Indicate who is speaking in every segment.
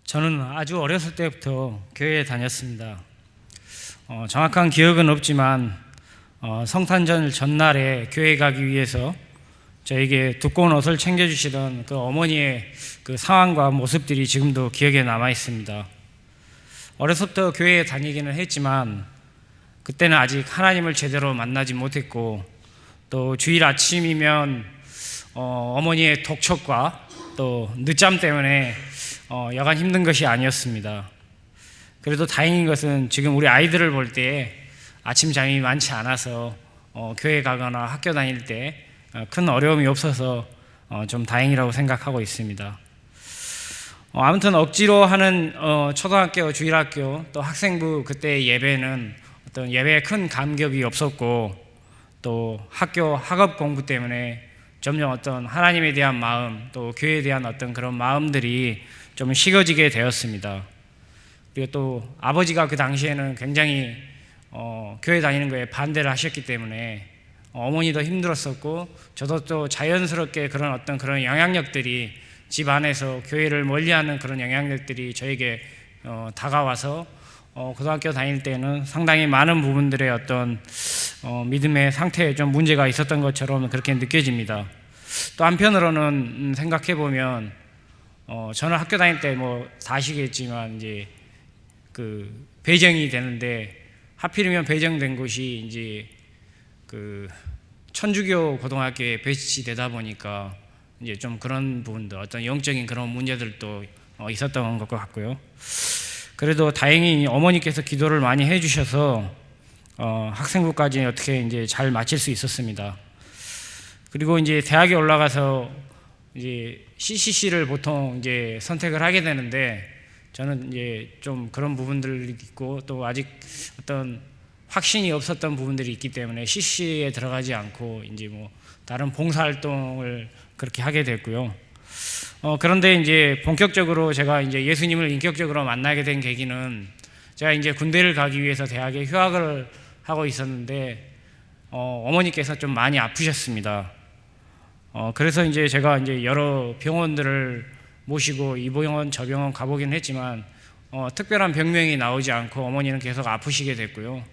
Speaker 1: 저는 아주 어렸을 때부터 교회에 다녔습니다. 정확한 기억은 없지만 성탄절 전날에 교회 가기 위해서 저에게 두꺼운 옷을 챙겨주시던 그 어머니의 그 상황과 모습들이 지금도 기억에 남아 있습니다. 어려서부터 교회에 다니기는 했지만 그때는 아직 하나님을 제대로 만나지 못했고, 또 주일 아침이면 어머니의 독촉과 또 늦잠 때문에 여간 힘든 것이 아니었습니다. 그래도 다행인 것은 지금 우리 아이들을 볼 때 아침 잠이 많지 않아서 교회 가거나 학교 다닐 때 큰 어려움이 없어서 좀 다행이라고 생각하고 있습니다. 아무튼 억지로 하는 초등학교, 주일학교, 또 학생부 그때 예배는 어떤 예배에 큰 감격이 없었고, 또 학교 학업 공부 때문에 점점 어떤 하나님에 대한 마음, 또 교회에 대한 어떤 그런 마음들이 좀 식어지게 되었습니다. 그리고 또 아버지가 그 당시에는 굉장히 교회 다니는 거에 반대를 하셨기 때문에 어머니도 힘들었었고, 저도 또 자연스럽게 그런 영향력들이 집 안에서 교회를 멀리하는 그런 영향력들이 저에게 다가와서 고등학교 다닐 때는 상당히 많은 부분들의 어떤 믿음의 상태에 좀 문제가 있었던 것처럼 그렇게 느껴집니다. 또 한편으로는 생각해 보면 저는 학교 다닐 때 다 아시겠지만 이제 그 배정이 되는데, 하필이면 배정된 곳이 이제 그 천주교 고등학교에 배치되다 보니까 이제 좀 그런 부분들, 어떤 영적인 그런 문제들도 있었던 것 같고요. 그래도 다행히 어머니께서 기도를 많이 해주셔서 학생부까지 어떻게 이제 잘 마칠 수 있었습니다. 그리고 이제 대학에 올라가서 이제 CCC를 보통 이제 선택을 하게 되는데, 저는 이제 좀 그런 부분들이 있고 또 아직 어떤 확신이 없었던 부분들이 있기 때문에 CCC에 들어가지 않고 이제 다른 봉사활동을 그렇게 하게 됐고요. 그런데 이제 본격적으로 제가 이제 예수님을 인격적으로 만나게 된 계기는, 제가 이제 군대를 가기 위해서 대학에 휴학을 하고 있었는데 어머니께서 좀 많이 아프셨습니다. 그래서 이제 제가 이제 여러 병원들을 모시고 이 병원 저 병원 가보긴 했지만 특별한 병명이 나오지 않고 어머니는 계속 아프시게 됐고요.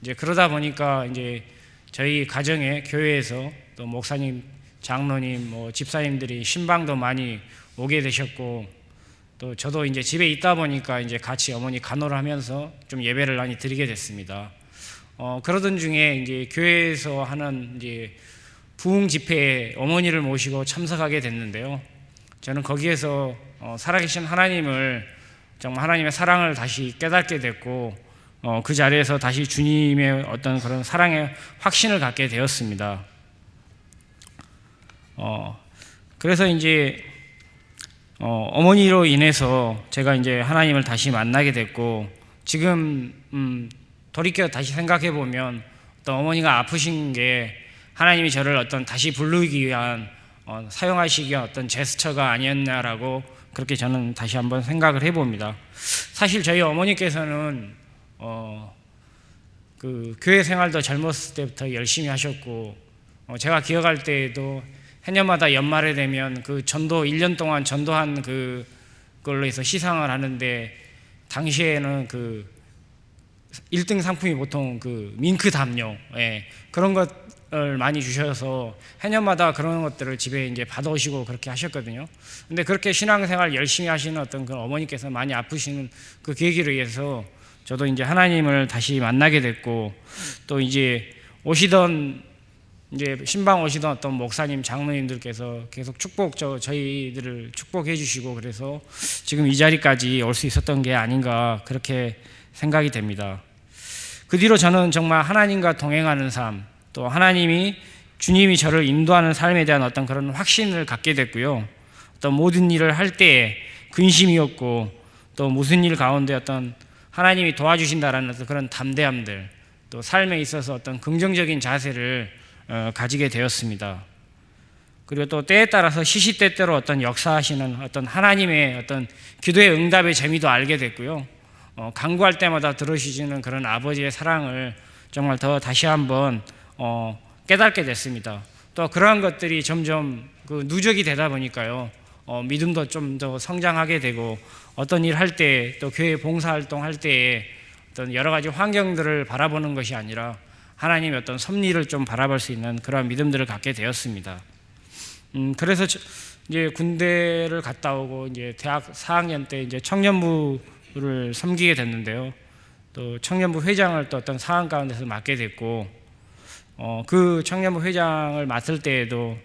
Speaker 1: 이제 그러다 보니까 이제 저희 가정에 교회에서 또 목사님, 장로님, 집사님들이 신방도 많이 오게 되셨고, 또 저도 이제 집에 있다 보니까 이제 같이 어머니 간호를 하면서 좀 예배를 많이 드리게 됐습니다. 그러던 중에 이제 교회에서 하는 이제 부흥 집회에 어머니를 모시고 참석하게 됐는데요. 저는 거기에서 살아계신 하나님을, 정말 하나님의 사랑을 다시 깨닫게 됐고, 그 자리에서 다시 주님의 어떤 그런 사랑의 확신을 갖게 되었습니다. 그래서 이제 어머니로 인해서 제가 이제 하나님을 다시 만나게 됐고, 지금 돌이켜 다시 생각해 보면 어떤 어머니가 아프신 게 하나님이 저를 어떤 다시 부르기 위한 사용하시기 위한 어떤 제스처가 아니었나라고 그렇게 저는 다시 한번 생각을 해봅니다. 사실 저희 어머니께서는 그 교회 생활도 젊었을 때부터 열심히 하셨고, 제가 기억할 때에도 해년마다 연말에 되면 그 전도 1년 동안 전도한 그걸로 해서 시상을 하는데, 당시에는 그 1등 상품이 보통 그 밍크 담요, 그런 것을 많이 주셔서 해년마다 그런 것들을 집에 이제 받아오시고 그렇게 하셨거든요. 근데 그렇게 신앙생활 열심히 하시는 어떤 그 어머니께서 많이 아프시는 그 계기로 인해서 저도 이제 하나님을 다시 만나게 됐고, 또 이제 이제 신방 오시던 어떤 목사님, 장로님들께서 계속 저희들을 축복해 주시고, 그래서 지금 이 자리까지 올 수 있었던 게 아닌가 그렇게 생각이 됩니다. 그 뒤로 저는 정말 하나님과 동행하는 삶, 또 주님이 저를 인도하는 삶에 대한 어떤 그런 확신을 갖게 됐고요. 어떤 모든 일을 할 때에 근심이었고, 또 무슨 일 가운데 어떤 하나님이 도와주신다라는 어떤 그런 담대함들, 또 삶에 있어서 어떤 긍정적인 자세를 가지게 되었습니다. 그리고 또 때에 따라서 시시때때로 어떤 역사하시는 어떤 하나님의 어떤 기도의 응답의 재미도 알게 됐고요. 간구할 때마다 들어주시는 그런 아버지의 사랑을 정말 더 다시 한번 깨닫게 됐습니다. 또 그러한 것들이 점점 그 누적이 되다 보니까요, 믿음도 좀 더 성장하게 되고 어떤 일 할 때 또 교회 봉사활동 할 때에 어떤 여러 가지 환경들을 바라보는 것이 아니라 하나님의 어떤 섭리를 좀 바라볼 수 있는 그런 믿음들을 갖게 되었습니다. 그래서 이제 군대를 갔다 오고 이제 대학 4학년 때 이제 청년부를 섬기게 됐는데요. 또 청년부 회장을 또 어떤 상황 가운데서 맡게 됐고, 그 청년부 회장을 맡을 때에도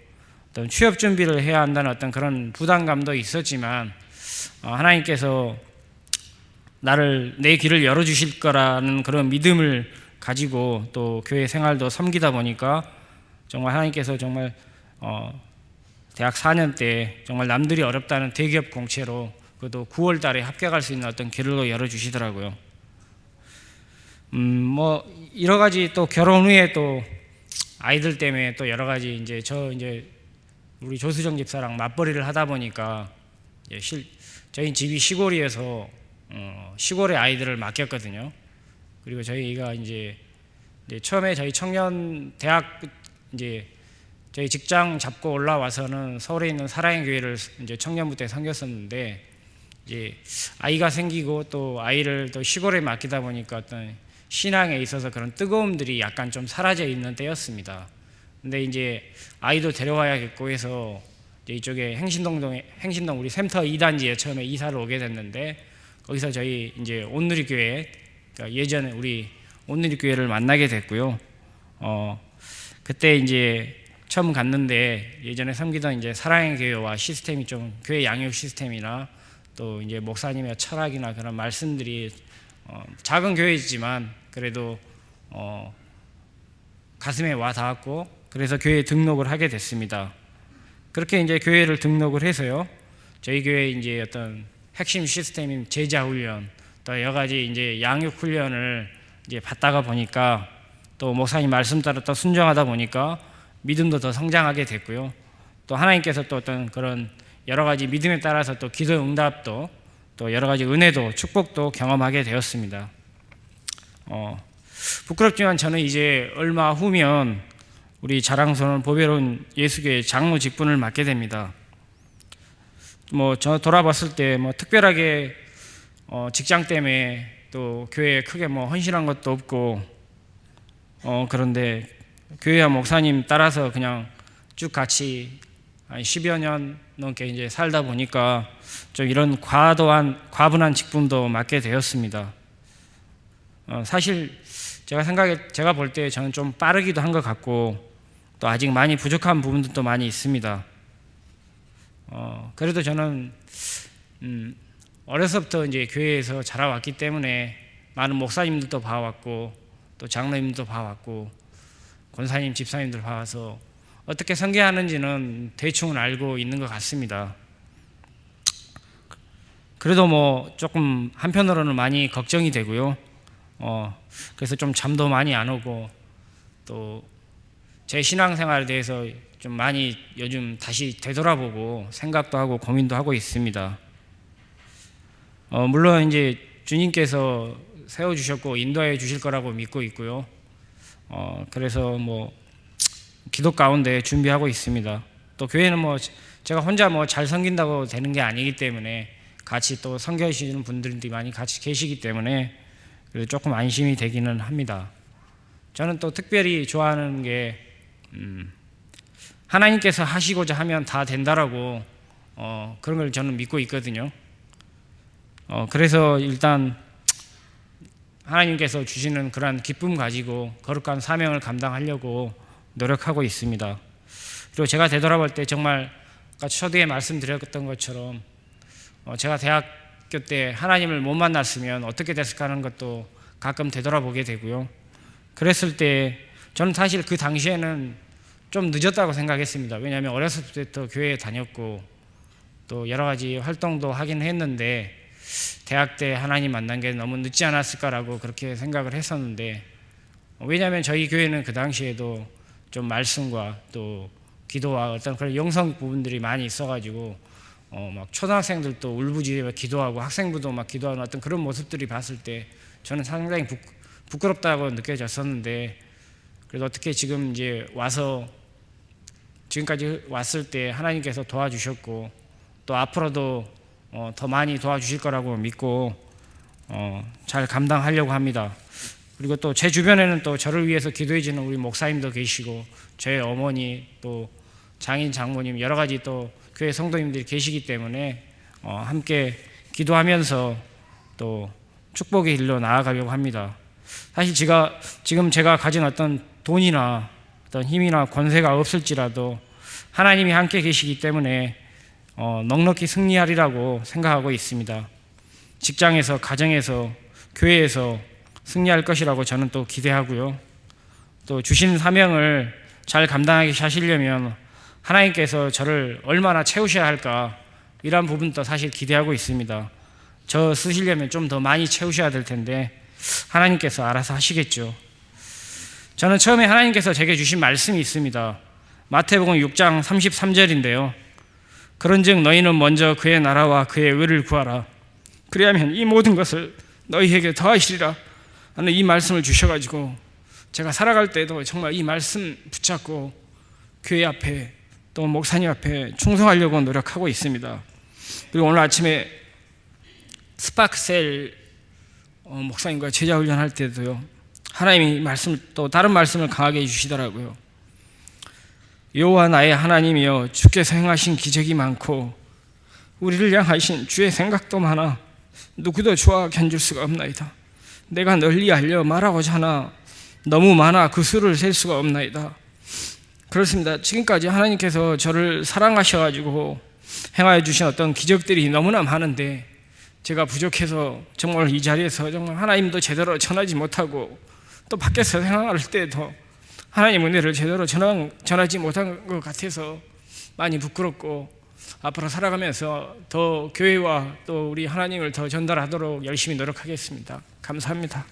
Speaker 1: 어떤 취업 준비를 해야 한다는 어떤 그런 부담감도 있었지만, 하나님께서 내 길을 열어주실 거라는 그런 믿음을 가지고 또 교회 생활도 섬기다 보니까 정말 하나님께서 정말 대학 4년 때 정말 남들이 어렵다는 대기업 공채로 그것도 9월 달에 합격할 수 있는 어떤 길로 열어주시더라고요. 뭐 여러 가지 또 결혼 후에 또 아이들 때문에 또 여러 가지 이제 우리 조수정 집사랑 맞벌이를 하다 보니까 저희 집이 시골이어서 시골에 아이들을 맡겼거든요. 그리고 저희가 이제 처음에 저희 청년 대학 이제 저희 직장 잡고 올라와서는 서울에 있는 사랑의 교회를 이제 청년부 때 섬겼었는데, 이제 아이가 생기고 또 아이를 또 시골에 맡기다 보니까 어떤 신앙에 있어서 그런 뜨거움들이 약간 좀 사라져 있는 때였습니다. 근데 이제 아이도 데려와야겠고 해서 이제 이쪽에 행신동 우리 샘터 2단지에 처음에 이사를 오게 됐는데, 거기서 저희 이제 온누리 교회, 그러니까 예전에 우리 온누리 교회를 만나게 됐고요. 그때 이제 처음 갔는데 예전에 섬기던 이제 사랑의 교회와 시스템이 좀 교회 양육 시스템이나 또 이제 목사님의 철학이나 그런 말씀들이 작은 교회이지만 그래도 가슴에 와 닿았고, 그래서 교회에 등록을 하게 됐습니다. 그렇게 이제 교회를 등록을 해서요, 저희 교회 이제 어떤 핵심 시스템인 제자 훈련, 또 여러 가지 이제 양육 훈련을 이제 받다가 보니까 또 목사님 말씀 따라 또 순종하다 보니까 믿음도 더 성장하게 됐고요. 또 하나님께서 또 어떤 그런 여러 가지 믿음에 따라서 또 기도 응답도 또 여러 가지 은혜도 축복도 경험하게 되었습니다. 부끄럽지만 저는 이제 얼마 후면 우리 자랑스러운 보배로운 예수교회 장로 직분을 맡게 됩니다. 뭐 저 돌아봤을 때 뭐 특별하게 직장 때문에 또 교회에 크게 뭐 헌신한 것도 없고, 그런데 교회와 목사님 따라서 그냥 쭉 같이 한 10여 년 넘게 이제 살다 보니까 좀 이런 과분한 직분도 맡게 되었습니다. 사실 제가 볼 때 저는 좀 빠르기도 한 것 같고 또 아직 많이 부족한 부분들도 많이 있습니다. 그래도 저는 어려서부터 이제 교회에서 자라왔기 때문에 많은 목사님들도 봐왔고 또 장로님들도 봐왔고 권사님, 집사님들 봐와서 어떻게 선교하는지는 대충은 알고 있는 것 같습니다. 그래도 뭐 조금 한편으로는 많이 걱정이 되고요. 그래서 좀 잠도 많이 안 오고 또 제 신앙생활에 대해서 좀 많이 요즘 다시 되돌아보고 생각도 하고 고민도 하고 있습니다. 물론 이제 주님께서 세워주셨고 인도해 주실 거라고 믿고 있고요. 그래서 뭐 기도 가운데 준비하고 있습니다. 또 교회는 뭐 제가 혼자 뭐 잘 섬긴다고 되는 게 아니기 때문에 같이 또 섬겨주시는 분들이 많이 같이 계시기 때문에 그래도 조금 안심이 되기는 합니다. 저는 또 특별히 좋아하는 게 하나님께서 하시고자 하면 다 된다라고 그런 걸 저는 믿고 있거든요. 그래서 일단 하나님께서 주시는 그러한 기쁨 가지고 거룩한 사명을 감당하려고 노력하고 있습니다. 그리고 제가 되돌아볼 때 정말 아까 초대에 말씀드렸던 것처럼 제가 대학교 때 하나님을 못 만났으면 어떻게 됐을까 하는 것도 가끔 되돌아보게 되고요. 그랬을 때 저는 사실 그 당시에는 좀 늦었다고 생각했습니다. 왜냐하면 어렸을 때부터 교회에 다녔고 또 여러 가지 활동도 하긴 했는데 대학 때 하나님 만난 게 너무 늦지 않았을까라고 그렇게 생각을 했었는데, 왜냐하면 저희 교회는 그 당시에도 좀 말씀과 또 기도와 어떤 그런 영성 부분들이 많이 있어가지고 막 초등학생들도 울부짖어 기도하고 학생부도 막 기도하는 어떤 그런 모습들이 봤을 때 저는 상당히 부끄럽다고 느껴졌었는데, 그래도 어떻게 지금 이제 지금까지 왔을 때 하나님께서 도와주셨고 또 앞으로도 더 많이 도와주실 거라고 믿고 잘 감당하려고 합니다. 그리고 또 제 주변에는 또 저를 위해서 기도해 주는 우리 목사님도 계시고 저희 어머니 또 장인 장모님 여러 가지 또 교회 성도님들이 계시기 때문에 함께 기도하면서 또 축복의 길로 나아가려고 합니다. 사실 지금 제가 가진 어떤 돈이나 어떤 힘이나 권세가 없을지라도 하나님이 함께 계시기 때문에 넉넉히 승리하리라고 생각하고 있습니다. 직장에서, 가정에서, 교회에서 승리할 것이라고 저는 또 기대하고요. 또 주신 사명을 잘 감당하게 하시려면 하나님께서 저를 얼마나 채우셔야 할까, 이런 부분도 사실 기대하고 있습니다. 저 쓰시려면 좀 더 많이 채우셔야 될 텐데 하나님께서 알아서 하시겠죠. 저는 처음에 하나님께서 제게 주신 말씀이 있습니다. 마태복음 6장 33절인데요. 그런즉 너희는 먼저 그의 나라와 그의 의를 구하라. 그리하면 이 모든 것을 너희에게 더하시리라 하는 이 말씀을 주셔가지고 제가 살아갈 때도 정말 이 말씀 붙잡고 교회 앞에 또 목사님 앞에 충성하려고 노력하고 있습니다. 그리고 오늘 아침에 스파크셀 목사님과 제자 훈련할 때도요, 하나님이 말씀 또 다른 말씀을 강하게 해주시더라고요. 여호와 나의 하나님이여, 주께서 행하신 기적이 많고 우리를 향하신 주의 생각도 많아 누구도 주와 견줄 수가 없나이다. 내가 널리 알려 말하고자 하나 너무 많아 그 수를 셀 수가 없나이다. 그렇습니다. 지금까지 하나님께서 저를 사랑하셔가지고 행하여 주신 어떤 기적들이 너무나 많은데 제가 부족해서 정말 이 자리에서 정말 하나님도 제대로 전하지 못하고 또 밖에서 생활할 때도 하나님 은혜를 제대로 전하지 못한 것 같아서 많이 부끄럽고, 앞으로 살아가면서 더 교회와 또 우리 하나님을 더 전달하도록 열심히 노력하겠습니다. 감사합니다.